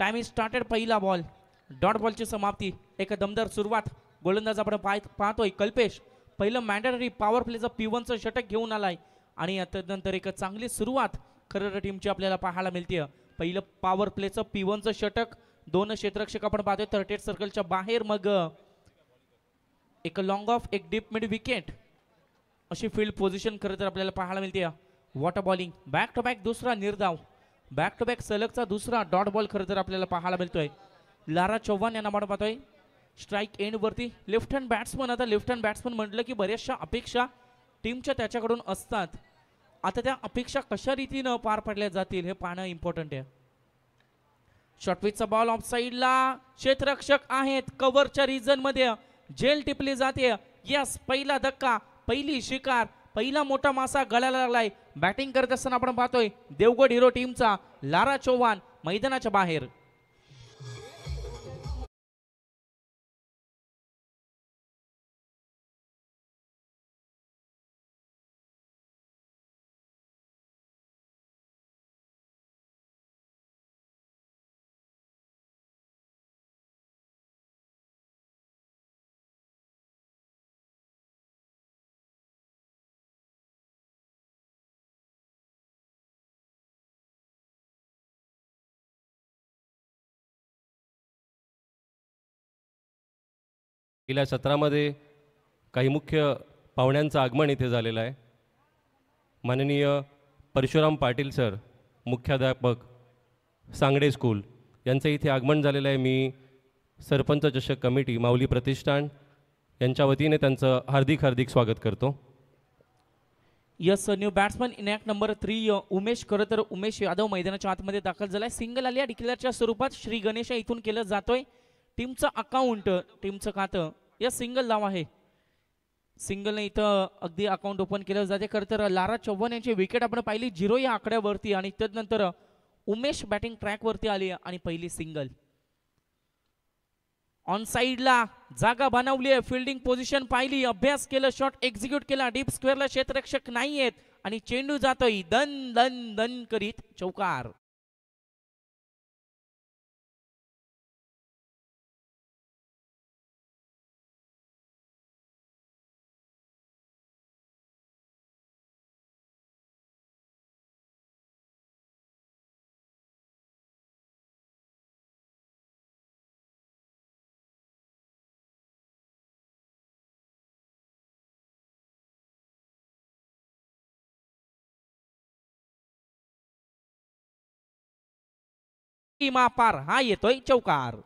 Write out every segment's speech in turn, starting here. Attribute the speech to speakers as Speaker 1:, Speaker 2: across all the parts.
Speaker 1: Time is started. पहिला ball dot बॉलची समाप्ती. एक दमदार सुरुवात गोलंदाज आपण पाहतोय कल्पेश. पहिलं मॅन्डेटरी पॉवर प्लेचं P1चं षटक घेऊन आलाय आणि त्यानंतर एक चांगली सुरुवात खरं टीमची आपल्याला पाहायला मिळते. पहिलं पॉवर प्लेचं P1चं षटक. दोन क्षेत्ररक्षक आपण पाहतोय 38 सर्कलच्या बाहेर. मग एक लॉंग ऑफ एक डीप मिड विकेट अशी फील्ड पोझिशन खरं तर आपल्याला पाहायला मिळते. वॉटर बॉलिंग बॅक टू बॅक दुसरा निर्धाव. बॅक टू बॅक सलगचा दुसरा डॉट बॉल खरं तर आपल्याला पाहायला मिळतोय. लारा चव्हाण यांना आपण पाहतोय स्ट्राईक एंड वरती. Left hand batsman. आता लेफ्ट हँड बॅट्समन म्हटलं की बऱ्याचशा अपेक्षा टीमच्या त्याच्याकडून असतात. आता त्या अपेक्षा कशा रीतीनं पार पडल्या जातील हे पाहणं इम्पॉर्टंट आहे. शॉर्टपिचचा बॉल ऑफ साइडला. क्षेत्ररक्षक आहेत कव्हरच्या रिजन मध्ये. जेल टिपली जाते. यस पहिला धक्का पहिली शिकार पहिला मोठा मासा गळायला लागलाय. बॅटिंग करत असताना आपण पाहतोय देवगड हिरो टीमचा लारा चव्हाण मैदानाच्या बाहेर.
Speaker 2: गेल्या सत्रामध्ये काही मुख्य पाहुण्यांचं आगमन इथे झालेलं आहे. माननीय परशुराम पाटील सर मुख्याध्यापक सांगडे स्कूल यांचं इथे आगमन झालेलं आहे. मी सरपंच चषक कमिटी माऊली प्रतिष्ठान यांच्या वतीने त्यांचं हार्दिक हार्दिक स्वागत करतो.
Speaker 1: Yes new batsman in act number 3 Umesh. खरं तर उमेश यादव मैदानाच्या आतमध्ये दाखल झालाय. सिंगल आली डिक्लेअरच्या स्वरूपात श्री गणेश इथून केलं जातोय. टीमचं अकाउंट टीमचं खातं या सिंगल नाव आहे. सिंगलने इथं अगदी अकाउंट ओपन केलं जाते. खरं तर लारा चव्हाण यांची विकेट आपण पाहिली 0 या आकड्यावरती आणि त्यानंतर उमेश बॅटिंग ट्रॅकवरती आली आणि पहिली सिंगल. ऑन साइडला जागा बनवली आहे. फिल्डिंग पोझिशन पाहिली. अभ्यास केलं. शॉट एक्झिक्यूट केला. डीप स्क्वेअरला क्षेत्ररक्षक नाहीयेत आणि चेंडू जातोय दन दन दन करीत चौकार. सीमा पार हा येतोय चौकार.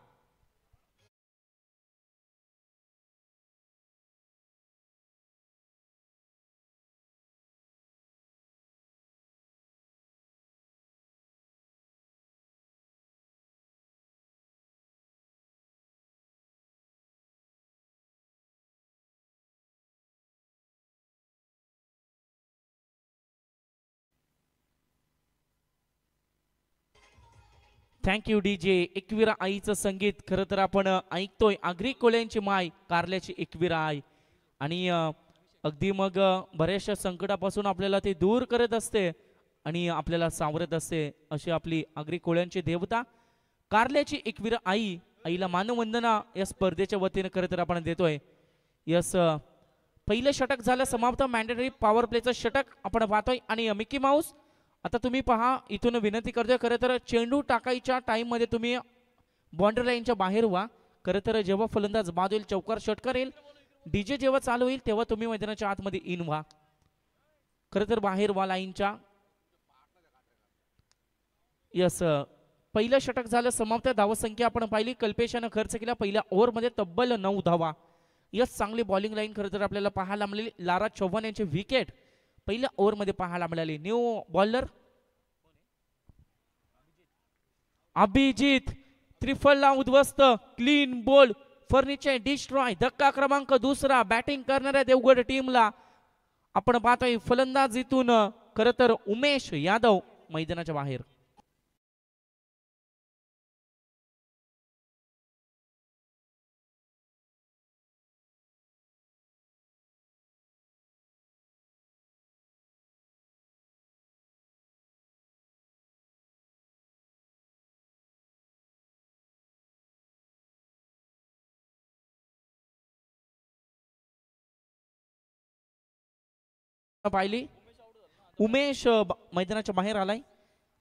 Speaker 1: Thank you DJ. एकविरा आईचं संगीत खरं तर आपण ऐकतोय. आगरी कोल्यांची माय कारल्याची एकविरा आई आणि अगदी मग बऱ्याचशा संकटापासून आपल्याला ते दूर करत असते आणि आपल्याला सावरत असते अशी आपली आगरी कोळ्यांची देवता कारल्याची एकविरा आई. आईला मानवंदना या स्पर्धेच्या वतीने खरं तर आपण देतोय. यस पहिलं षटक झालं समाप्त. मॅन्डेटरी पॉवर प्लेचं षटक आपण पाहतोय आणि मिकी माऊस आता तुम्ही पहा इथून विनंती करतोय खरं तर चेंडू टाकायच्या टाइम मध्ये तुम्ही बाउंड्री लाईनच्या बाहेर व्हा. खरं तर जेव्हा फलंदाज बाद होईल चौकार शॉट करेल डीजे जेव्हा चालू होईल तेव्हा तुम्ही मैदानाच्या आतमध्ये इन व्हा. खरं तर बाहेर व्हा लाईनच्या. यस पहिलं षटक झालं समाप्त. धावसंख्या आपण पाहिली. कल्पेशानं खर्च केला पहिल्या ओव्हरमध्ये तब्बल 9 धावा. यस चांगली बॉलिंग लाईन खरं तर आपल्याला पाहायला मिळाली. लारा चव्हाण यांची विकेट पहिल्या ओव्हरमध्ये पाहायला मिळाली. न्यू बॉलर अभिजित त्रिफलला उद्ध्वस्त. Clean bowled furniture destroy. धक्का क्रमांक दुसरा बॅटिंग करणाऱ्या देवगड टीमला आपण पाहतोय फलंदाज इथून खरं तर उमेश यादव मैदानाच्या बाहेर. पाहिली उमेश मैदानाच्या बाहेर आलाय.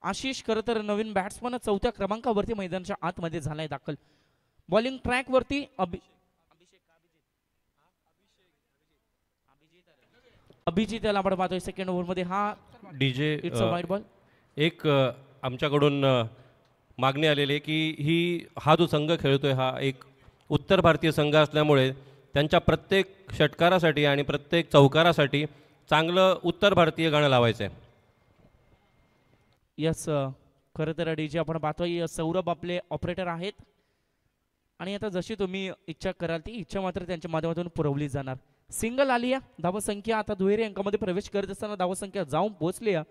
Speaker 1: आशिष खरं तर नवीन बॅट्समन चौथ्या क्रमांकावरती मैदानाच्या आतमध्ये झालाय दाखल. बॉलिंग ट्रॅक वरती अभिजित याला आपण पाहतोय सेकंड ओव्हर मध्ये. हा
Speaker 2: DJ
Speaker 1: it's a wide ball.
Speaker 2: एक आमच्याकडून मागणी आलेली आहे की हा जो संघ खेळतोय हा एक उत्तर भारतीय संघ असल्यामुळे त्यांच्या प्रत्येक षटकारासाठी आणि प्रत्येक चौकारासाठी चांगलं उत्तर भारतीय गाणं लावायचं आहे.
Speaker 1: यस खरं तर डीजे आपण पाहतोय सौरभ आपले ऑपरेटर आहेत आणि आता जशी तुम्ही इच्छा कराल ती इच्छा मात्र त्यांच्या माध्यमातून पुरवली जाणार. सिंगल आली आहे. धावसंख्या आता दुहेरी अंकामध्ये प्रवेश करत असताना धावसंख्या जाऊन पोहोचली आहे.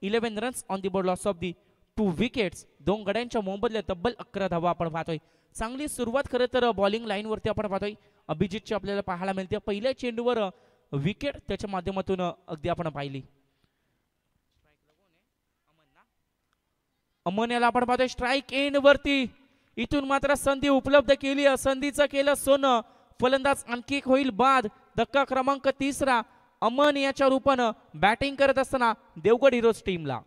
Speaker 1: 1-1 runs on the board. Loss of the 2 wickets. 2 गड्यांच्या मोबदल्यात तब्बल 11 धावा आपण पाहतोय. चांगली सुरुवात खरं तर बॉलिंग लाईनवरती आपण पाहतोय अभिजितची आपल्याला पाहायला मिळते. पहिल्या चेंडूवर विकेट त्याच्या माध्यमातून अगदी आपण पाहिली. अमन याला आपण पाहतोय स्ट्राईक एंड वरती. इथून मात्र संधी उपलब्ध केली. संधीचं केलं सोनं. फलंदाज आणखी एक होईल बाद. धक्का क्रमांक 3 अमन याच्या रूपानं बॅटिंग करत असताना देवगड हिरोज टीमला.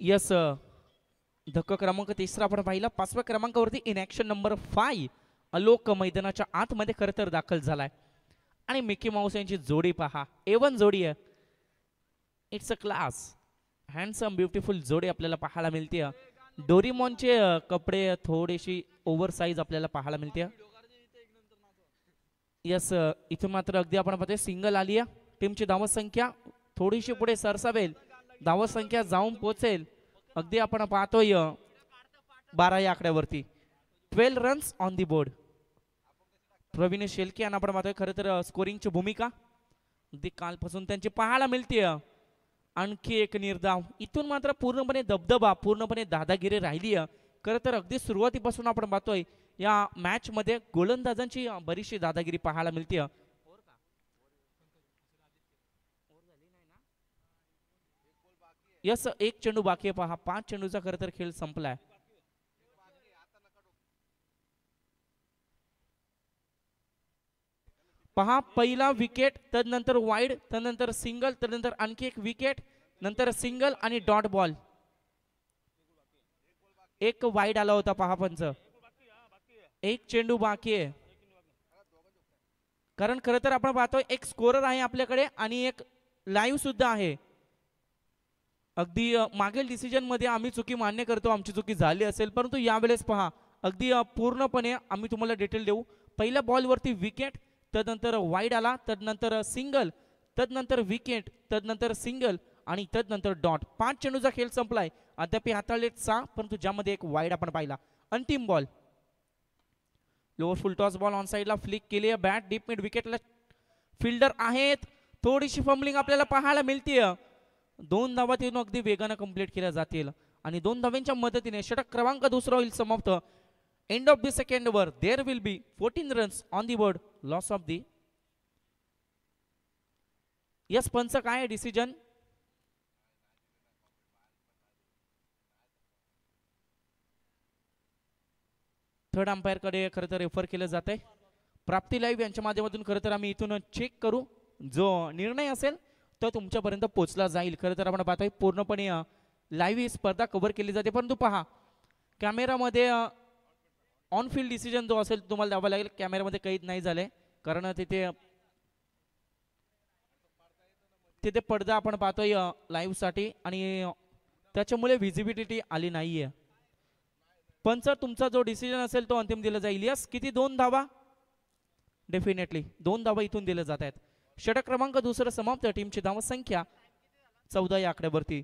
Speaker 1: यस धक्का क्रमांक 3 आपण पाहिला. 5व्या क्रमांकावरती इन ऍक्शन नंबर 5 अलोक मैदानाच्या आतमध्ये खरं तर दाखल झालाय आणि मिकी माऊस यांची जोडी पहा. A1 जोडी आहे. It's a class handsome beautiful जोडी आपल्याला पाहायला मिळते. डोरीमॉनचे कपडे थोडीशी ओव्हर साईज आपल्याला पाहायला मिळते. यस इथून मात्र अगदी आपण पाहतोय सिंगल आली आहे. टीमची धावसंख्या थोडीशी पुढे सरसावेल. धावसंख्या जाऊन पोहोचेल अगदी आपण पाहतोय 12 या आकड्यावरती. 12 runs on the board. Praveen Shelke यांना आपण पाहतोय खरं तर स्कोरिंगची भूमिका अगदी कालपासून त्यांची पाहायला मिळते. आणखी एक निर्धाव. इथून मात्र पूर्णपणे दबदबा पूर्णपणे दादागिरी राहिली आहे. खरं तर अगदी सुरुवातीपासून आपण पाहतोय या मॅच मध्ये गोलंदाजांची बरीचशी दादागिरी पाहायला मिळते. यस एक चेंडू बाकी आहे पहा. 5 चेंडूचा खरं तर खेळ संपलाय. पहा पहिला विकेट तदनंतर वाईड तदनंतर सिंगल तदनंतर आणखी एक विकेट नंतर सिंगल आणि डॉट बॉल. एक वाईड आला होता पहा पंच. एक चेंडू बाकी आहे. कारण खरं तर आपण पाहतोय एक स्कोरर आहे आपल्याकडे आणि एक लाईव्ह सुद्धा आहे. अगदी मागील डिसिजन मध्ये आम्ही चुकी मान्य करतो आमची चुकी झाली असेल परंतु यावेळेस पहा अगदी पूर्णपणे आम्ही तुम्हाला डिटेल देऊ. पहिल्या बॉल वरती विकेट तदनंतर वाईड आला तदनंतर सिंगल तदनंतर विकेट तदनंतर सिंगल आणि तदनंतर डॉट. 5 चेंडूचा खेळ संपलाय. अद्याप हाताळले 6 परंतु ज्यामध्ये एक वाईड आपण पाहिला. अंतिम ball lower full toss ball on साइडला फ्लिक केली आहे. बॅट डीप मिड विकेटला फिल्डर आहेत. थोडीशी फंबलिंग आपल्याला पाहायला मिळते. 2 धावा तिथून अगदी वेगानं कंप्लीट केल्या जातील आणि 2 धावांच्या मदतीने षटक क्रमांक 2 होईल समाप्त. End of the second over there will be 14 runs on the board. Loss of the. Yes पंच काय डिसिजन. थर्ड अंपायर कडे खरं तर रेफर केलं जात आहे. प्राप्ती लाईव्ह यांच्या माध्यमातून खरं तर आम्ही इथून चेक करू. जो निर्णय असेल तो तुमच्यापर्यंत पोहोचला जाईल. खरं तर आपण पाहतोय पूर्णपणे लाईव्ह ही स्पर्धा कव्हर केली जाते परंतु पहा कॅमेरामध्ये ऑन फील्ड डिसिजन जो असेल तुम्हाला द्यावा लागेल. कॅमेरामध्ये कैद नाही झाले कारण तिथे पडदा आपण पाहतोय लाईव्ह साठी आणि त्याच्यामुळे व्हिजिबिलिटी आली नाहीये. पंच तुमचा जो डिसिजन असेल तो अंतिम दिला जाईल. यस किती 2 धावा. डेफिनेटली 2 धावा इथून दिल्या जात आहेत. षटक क्रमांक 2 समाप्त. टीमची धावसंख्या 14 या आकड्यावरती.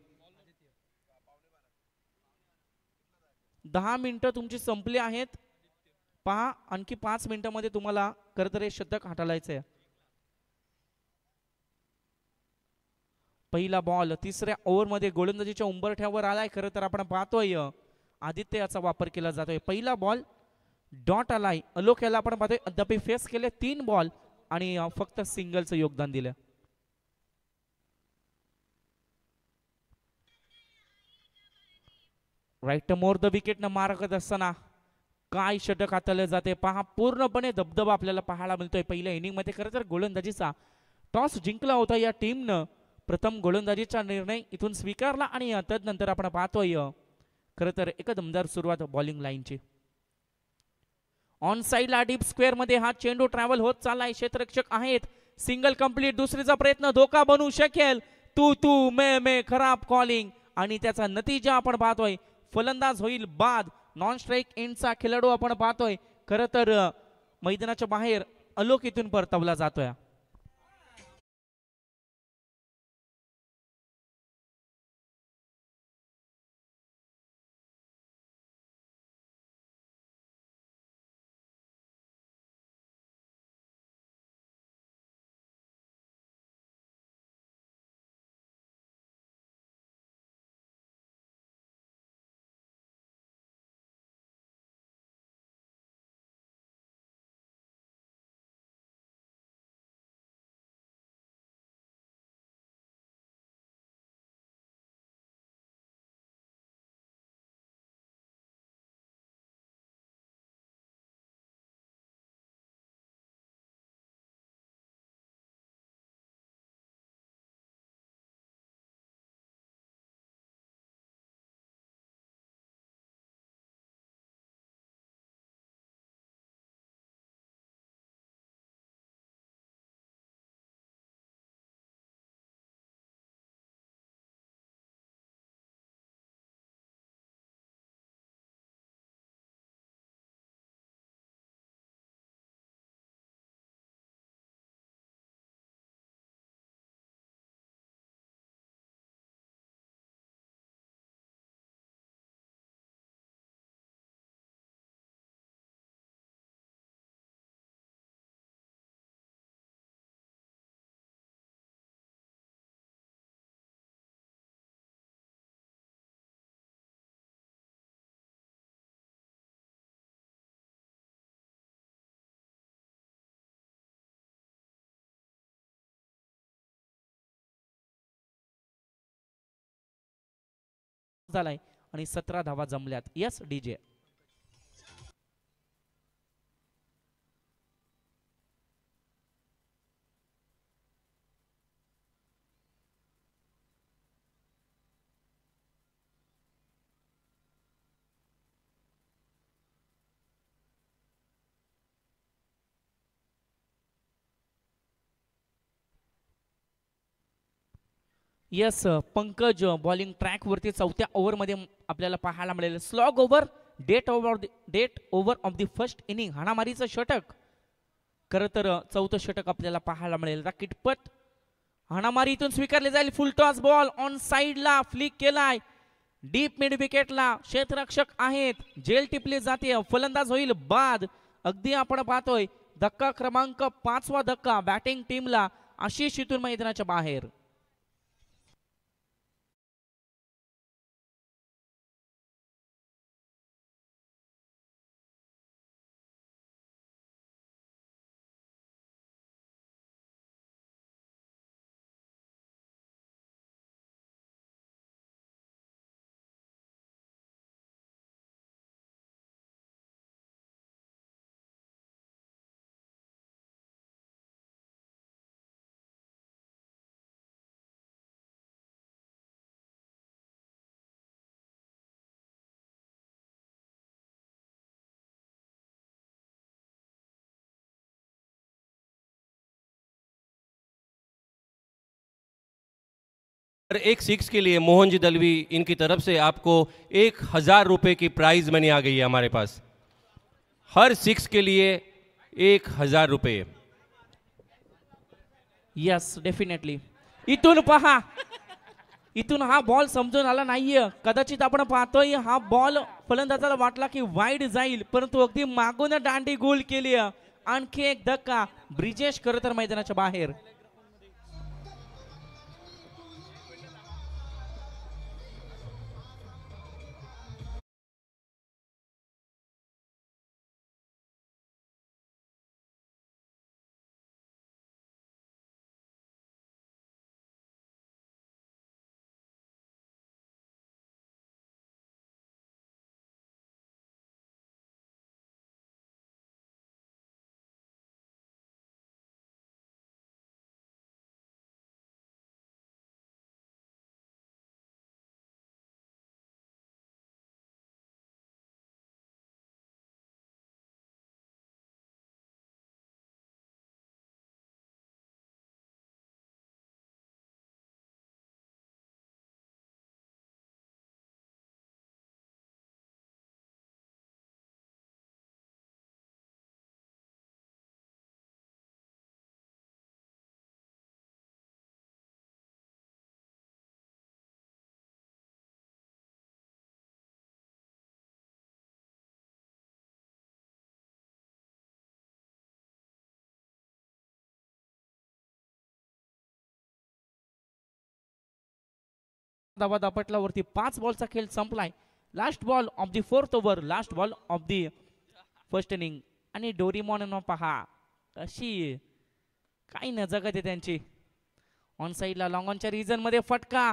Speaker 1: 10 मिनिटं तुमची संपली आहेत. पहा आणखी 5 मिनिटांमध्ये तुम्हाला खरं तर हे शतक हाताळायचं आहे. पहिला बॉल तिसऱ्या ओव्हरमध्ये गोलंदाजीच्या उंबरठ्यावर आलाय. खरं तर आपण पाहतोय आदित्य याचा वापर केला जातोय. पहिला बॉल डॉट आलाय. अलोक याला आपण पाहतोय अद्याप फेस केले 3 बॉल आणि फक्त सिंगलचं योगदान दिलं. राईट मोर द विकेट न मार करत असताना काय षटक हाताळलं जाते पहा. पूर्णपणे दबदबा आपल्याला पाहायला मिळतोय. पहिल्या इनिंग मध्ये खरं तर गोलंदाजीचा टॉस जिंकला होता या टीमनं. प्रथम गोलंदाजीचा निर्णय इथून स्वीकारला आणि तदनंतर आपण पाहतोय खरं तर एक दमदार सुरुवात बॉलिंग लाईनची. ऑन साइडला डीप स्क्वेअर मध्ये हा चेंडू ट्रॅव्हल होत चाललाय. क्षेत्ररक्षक आहेत. Single complete. दुसरीचा प्रयत्न धोका बनू शकेल. तू मे खराब कॉलिंग आणि त्याचा नतीजा आपण पाहतोय फलंदाज होईल बाद. नॉन स्ट्राईक एंडचा खेळाडू आपण पाहतोय खरं तर मैदानाच्या बाहेर अलोक इथून परतवला जातोय. झालाय आणि 17 धावा जमल्यात. Yes DJ. Yes Pankaj bowling track वरती चौथ्या ओव्हर मध्ये आपल्याला पाहायला मिळेल. Slog over death over of the first inning हाणामारीचं षटक. खरं तर चौथं षटक आपल्याला पाहायला मिळेल. किटपट हाणामारी इथून स्वीकारली जाईल. फुल टॉस बॉल ऑन साइडला फ्लिक केलाय. डीप मिड विकेटला क्षेत्ररक्षक आहेत. जेल टिपली जाते. फलंदाज होईल बाद. अगदी आपण पाहतोय धक्का क्रमांक 5वा धक्का बॅटिंग टीमला. आशिष इथून मैदानाच्या बाहेर.
Speaker 2: एक 6 के लिए मोहन जी दलवी इनकी तरफ से आपको 1000 रुपए की प्राइज मनी आ गई है हमारे पास. हर 6 के लिए 1000 रुपए.
Speaker 1: Yes definitely. इथून पहा इथून हा बॉल समजून आला नाहीये. कदाचित आपण पाहतोय हा बॉल फलंदाजाला वाटला की वाईड जाईल परंतु अगदी मागून दांडी गोल केली. आणखी एक धक्का. ब्रिजेश खरं तर मैदानाच्या बाहेर. धावा दापटल्यावरती 5 बॉलचा खेळ संपलाय. Last ball of the 4th over, last ball of the first inning. आणि डोरीमॉन पहा अशी काही नजगत आहे त्यांची. ऑन साईडला लॉंग ऑनच्या रिजन मध्ये फटका,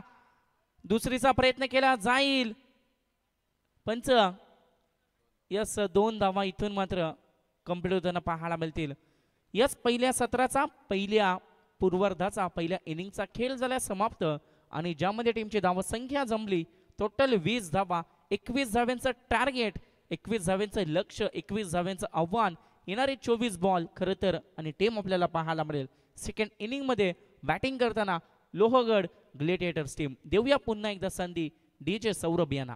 Speaker 1: दुसरीचा प्रयत्न केला जाईल. पंच यस 2 धावा इथून मात्र कंप्लीट होताना पाहायला मिळतील. यस पहिल्या सत्राचा, पहिल्या पूर्वार्धाचा, पहिल्या इनिंगचा खेळ झाला समाप्त. आणि ज्यामध्ये टीमची धावा संख्या जमली टोटल 20 धावा, 21 धाव्यांचं टार्गेट, 21 धाव्यांचं लक्ष, 21 धाव्यांचं आव्हान, येणारे 24 बॉल खरं तर. आणि टीम आपल्याला पाहायला मिळेल सेकंड इनिंग मध्ये बॅटिंग करताना लोहगड ग्लेडिएटर्स टीम. देऊया पुन्हा एकदा संधी डीजे सौरभ यांना.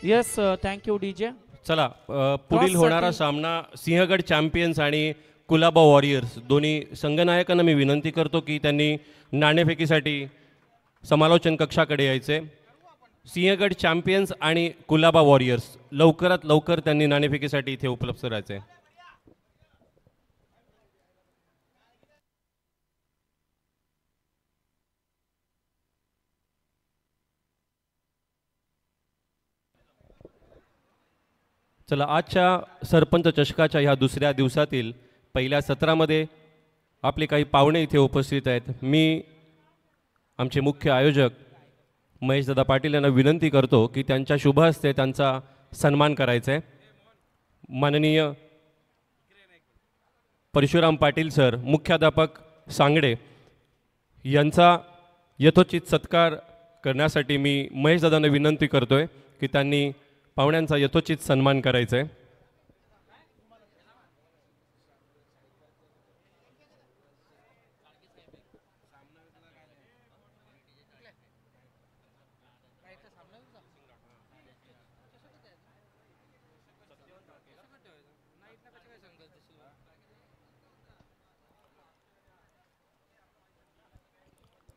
Speaker 1: Yes thank you DJ.
Speaker 2: चला पुढील होणारा सामना सिंहगड चॅम्पियन्स आणि कुलाबा वॉरियर्स दोन्ही संघनायकांना मी विनंती करतो की त्यांनी नाणेफेकीसाठी समालोचन कक्षाकडे यायचे. सिंहगड चॅम्पियन्स आणि कुलाबा वॉरियर्स लवकरात लवकर त्यांनी नाणेफेकीसाठी इथे उपलब्ध राहायचे. चला आजच्या सरपंच चषकाच्या ह्या दुसऱ्या दिवसातील पहिल्या सत्रामध्ये आपले काही पाहुणे इथे उपस्थित आहेत. मी आमचे मुख्य आयोजक महेशदादा पाटील यांना विनंती करतो की त्यांच्या शुभ हस्ते त्यांचा सन्मान करायचा आहे. माननीय परशुराम पाटील सर, मुख्याध्यापक सांगडे यांचा यथोचित सत्कार करण्यासाठी मी महेशदादांना विनंती करतोय की त्यांनी पाहुण्यांचा यथोचित सन्मान करायचा आहे.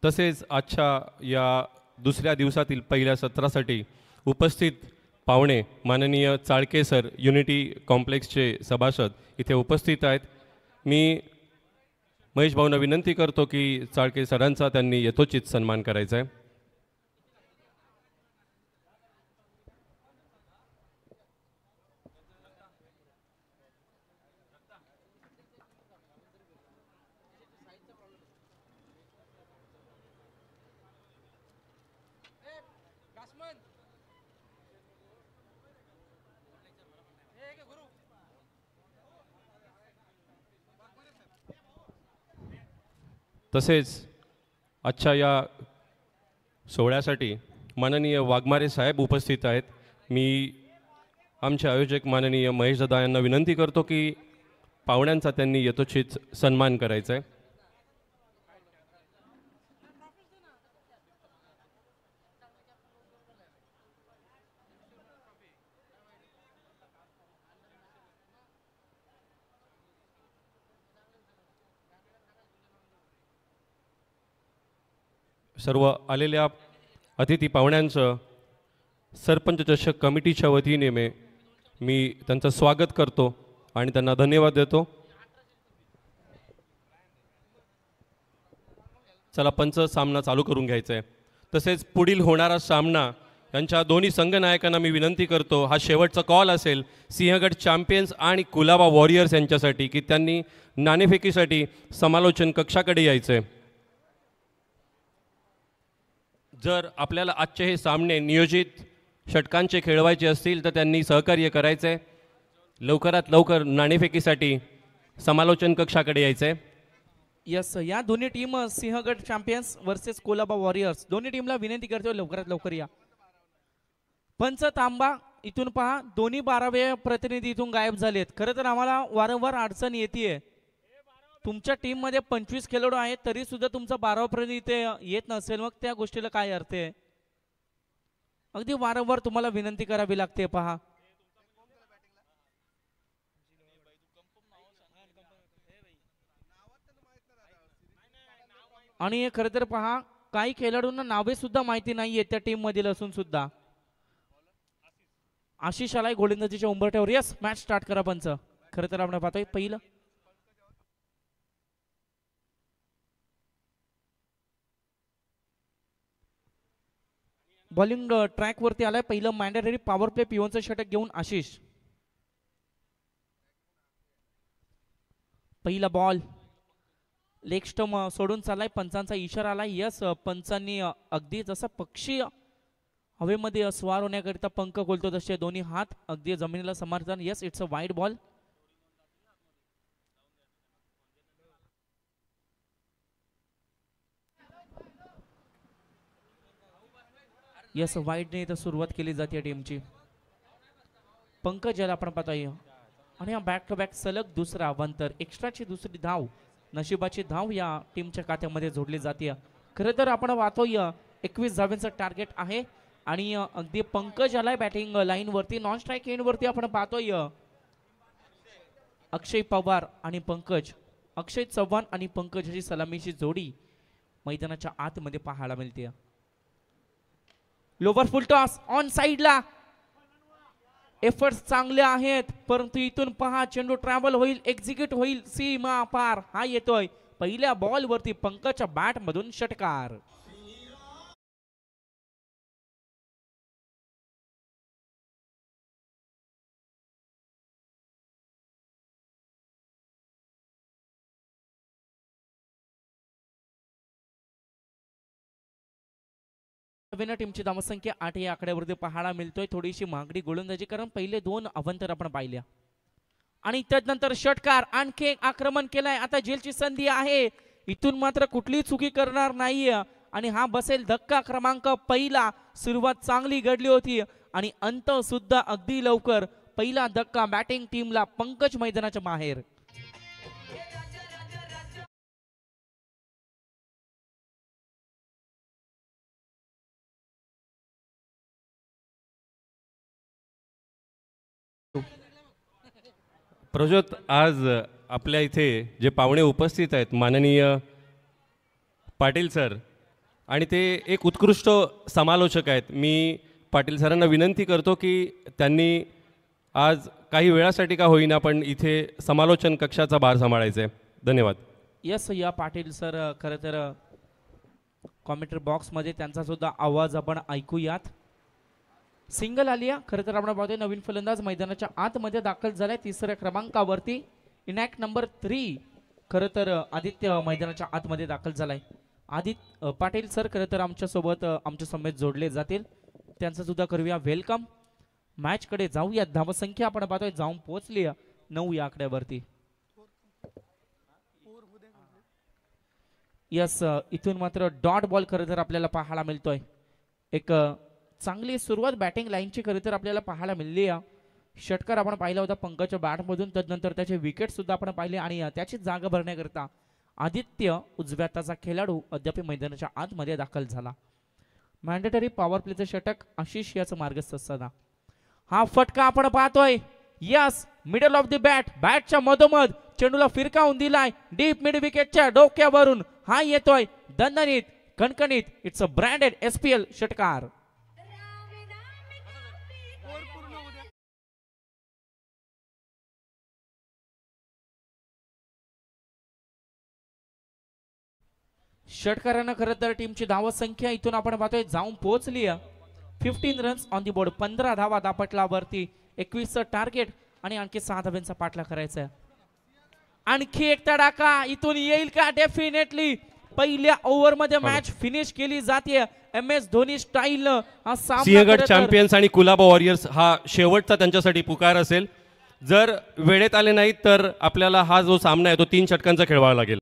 Speaker 2: तसेच आजच्या या दुसऱ्या दिवसातील पहिल्या सत्रासाठी उपस्थित पाहुणे माननीय चाळके सर, युनिटी कॉम्प्लेक्सचे सभासद इथे उपस्थित आहेत. मी महेश भाऊंना विनंती करतो की चाळके सरांचा त्यांनी यथोचित सन्मान करायचा आहे. तसेच आजच्या या सोहळ्यासाठी माननीय वाघमारे साहेब उपस्थित आहेत. मी आमचे आयोजक माननीय महेशदादा यांना विनंती करतो की पाहुण्यांचा त्यांनी यथोचित सन्मान करायचा आहे. सर्व आलेल्या अतिथी पाहुण्यांचं सरपंच चषक कमिटीच्या वतीने मी त्यांचं स्वागत करतो आणि त्यांना धन्यवाद देतो. चला पंच सामना चालू करून घ्यायचा आहे. तसेच पुढील होणारा सामना यांच्या दोन्ही संघनायकांना मी विनंती करतो, हा शेवटचा कॉल असेल सिंहगड चॅम्पियन्स आणि कुलाबा वॉरियर्स यांच्यासाठी की त्यांनी नाणेफेकीसाठी समालोचन कक्षाकडे यायचं आहे. जर आपल्याला आजचे हे सामने नियोजित षटकांचे खेळवायचे असतील तर त्यांनी सहकार्य करायचे आहे. लवकरात लवकर नाणेफेकीसाठी समालोचन कक्षाकडे यायचे आहे.
Speaker 1: यस, या दोन्ही team Sinhagad champions versus Colaba warriors दोन्ही टीमला विनंती करतो लवकरात लवकर या. पंच तांबा इथून पहा, दोन्ही 12वे प्रतिनिधी इथून गायब झालेत. खरं तर आम्हाला वारंवार अडचण येते. तुमच्या टीम मध्ये 25 खेळाडू आहेत तरी सुद्धा तुमचा 12 पर्यंत इथे येत नसेल मग त्या गोष्टीला काय अर्थ आहे. अगदी वारंवार तुम्हाला विनंती करावी लागते पहा. आणि खरं तर पहा काही खेळाडूंना नावे सुद्धा माहिती नाहीये त्या टीम मधील असून सुद्धा. आशिष आलाय गोलंदाजीच्या उंबरठ्यावर. यस मॅच स्टार्ट करा पंच. खरं तर आपण पाहतोय पहिलं बॉलिंग ट्रॅक वरती आलाय. पहिलं मॅन्डेटरी पॉवर प्ले पिओनचं षटक घेऊन आशिष. पहिला बॉल लेग स्टंप सोडून चाललाय. पंचांचा इशारा आलाय. यस पंचांनी अगदी जसा पक्षी हवेमध्ये स्वार होण्याकरिता पंख खोलतो तसे दोन्ही हात अगदी जमिनीला समर्थन. Yes it's a wide ball. Yes वाईडने इथं सुरुवात केली जाते टीमची. पंकज याला आपण पाहतोय आणि हा बॅक टू बॅक सलग दुसरा अवंतर. एक्स्ट्राची दुसरी धाव नशिबाची धाव या टीमच्या खात्यामध्ये जोडली जाते. खरं तर आपण पाहतोय 21 धावांचं टार्गेट आहे आणि अगदी पंकज आलाय बॅटिंग लाईन वरती. नॉन स्ट्राईक एंड वरती आपण पाहतोय अक्षय पवार आणि पंकज. अक्षय चव्हाण आणि पंकजची सलामीची जोडी मैदानाच्या आतमध्ये पाहायला मिळते. लोवर फुल टॉस ऑन साइडला. एफर्ट्स चांगले आहेत परंतु इथून पहा चेंडू ट्रॅव्हल होईल एक्झिक्यूट होईल सीमा पार. हा येतोय पहिल्या बॉल वरती पंकजच्या बॅट मधून षटकार. टीमची धावसंख्या 8 या आकड्यावरती पाहायला मिळतोय. थोडीशी महागडी गोलंदाजी कारण पहिले 2 अवंतर आपण पाहिल्या आणि त्यानंतर षटकार. आणखी एक आक्रमण केलंय. आता जेलची संधी आहे. इथून मात्र कुठली चुकी करणार नाहीये आणि हा बसेल धक्का क्रमांक पहिला. सुरुवात चांगली घडली होती आणि अंत सुद्धा अगदी लवकर. पहिला धक्का बॅटिंग टीमला पंकज मैदानाच्या बाहेर.
Speaker 2: प्रज्योत आज आपल्या इथे जे पाहुणे उपस्थित आहेत माननीय पाटील सर आणि ते एक उत्कृष्ट समालोचक आहेत. मी पाटील सरांना विनंती करतो की त्यांनी आज काही वेळासाठी का होईना पण इथे समालोचन कक्षाचा भार सांभाळायचा आहे. धन्यवाद.
Speaker 1: यस या पाटील सर खरं तर कॉमेंट्री बॉक्समध्ये त्यांचा सुद्धा आवाज आपण ऐकूयात. सिंगल आली आहे. खरं तर आपण पाहतोय नवीन फलंदाज मैदानाच्या आतमध्ये दाखल झालाय 3ऱ्या क्रमांकावरती. इनॅक्ट नंबर 3 खरं तर आदित्य मैदानाच्या आतमध्ये दाखल झालाय. आदित्य पाटील सर खरं तर आमच्यासोबत आमच्या समेत जोडले जातील. त्यांचं सुद्धा करूया वेलकम. मॅच कडे जाऊया. धावसंख्या आपण पाहतोय जाऊन पोहोचली 9 या आकड्यावरती. यस इथून मात्र डॉट बॉल खरं तर आपल्याला पाहायला मिळतोय. एक चांगली सुरुवात बॅटिंग लाईनची खरं तर आपल्याला पाहायला मिळली आहे. षटकार आपण पाहिला होता पंकजच्या बॅटमधून. त्यानंतर त्याचे विकेट सुद्धा आपण पाहिले आणि त्याची जागा भरण्याकरिता आदित्य उजव्या हाताचा खेळाडू अद्याप मैदानाच्या आतमध्ये दाखल झाला. मॅन्डेटरी पॉवर प्लेचं षटक आशिष याचं मार्गस्थ असताना हा फटका आपण पाहतोय. Yes middle of the bat. बॅटच्या मधोमध चेंडूला फिरकावून दिलाय डीप मिड विकेटच्या डोक्यावरून. हा येतोय दणदणीत कणकणीत. इट्स अ ब्रँडेड SPL षटकार. षटकारानं खरं तर टीमची धावसंख्या इथून आपण पाहतोय जाऊन पोहोचली 15 रन्स ऑन दी बोर्ड. 15 धावा दापटलावरती 21चं टार्गेट आणि आणखी 6 धावांचा पाठला करायचा आहे. आणखी एक तडाखा इथून येईल का? डेफिनेटली पहिल्या ओव्हरमध्ये मॅच फिनिश केली जाते MS धोनी स्टाईल. हा
Speaker 2: सिंहगड चॅम्पियन्स आणि कुलाबा वॉरियर्स हा शेवटचा त्यांच्यासाठी पुकार असेल. जर वेळेत आले नाहीत तर आपल्याला हा जो सामना आहे तो 3 षटकांचा खेळवावा लागेल.